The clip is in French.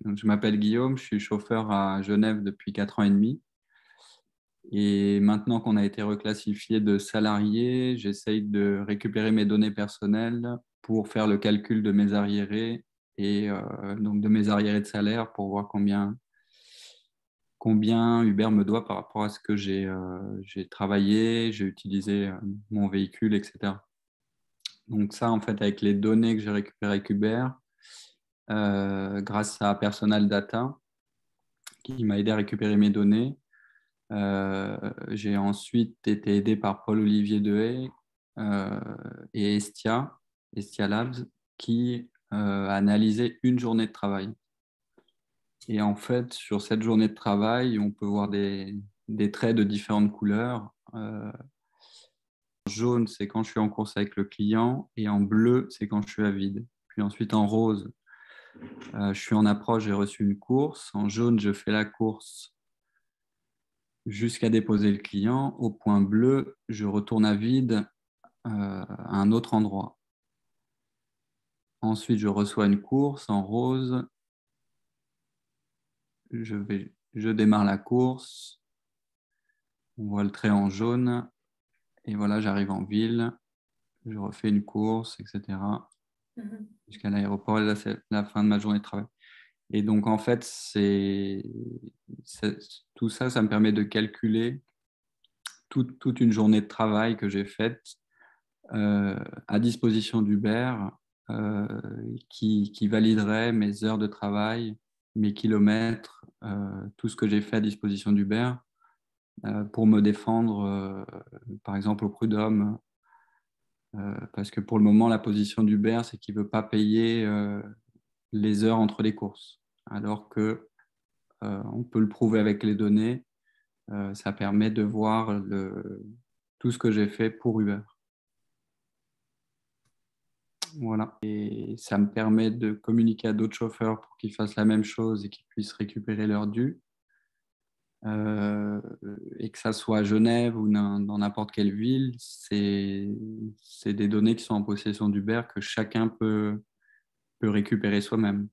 Donc, je m'appelle Guillaume, je suis chauffeur à Genève depuis 4 ans et demi. Et maintenant qu'on a été reclassifié de salarié, j'essaye de récupérer mes données personnelles pour faire le calcul de mes arriérés et donc de mes arriérés de salaire pour voir combien Uber me doit par rapport à ce que j'ai travaillé, j'ai utilisé mon véhicule, etc. Donc ça, en fait, avec les données que j'ai récupérées avec Uber, grâce à Personal Data, qui m'a aidé à récupérer mes données, j'ai ensuite été aidé par Paul-Olivier Dehaye euh, et Estia Labs, qui a analysé une journée de travail. Et en fait, sur cette journée de travail, on peut voir des traits de différentes couleurs. En jaune, c'est quand je suis en course avec le client, et en bleu, c'est quand je suis à vide. Puis ensuite, en rose, je suis en approche, j'ai reçu une course. En jaune, je fais la course jusqu'à déposer le client. Au point bleu, je retourne à vide à un autre endroit. Ensuite, je reçois une course en rose. Je démarre la course. On voit le trait en jaune. Et voilà, j'arrive en ville. Je refais une course, etc. Jusqu'à l'aéroport. Et là, c'est la fin de ma journée de travail. Et donc, en fait, tout ça, ça me permet de calculer toute une journée de travail que j'ai faite à disposition d'Uber euh, qui validerait mes heures de travail, mes kilomètres, tout ce que j'ai fait à disposition d'Uber pour me défendre, par exemple, au prud'homme. Parce que pour le moment, la position d'Uber, c'est qu'il ne veut pas payer les heures entre les courses. Alors que on peut le prouver avec les données, ça permet de voir tout ce que j'ai fait pour Uber. Voilà. Et ça me permet de communiquer à d'autres chauffeurs pour qu'ils fassent la même chose et qu'ils puissent récupérer leur dû. Euh, et que ça soit à Genève ou dans n'importe quelle ville, c'est des données qui sont en possession d'Uber que chacun peut récupérer soi-même.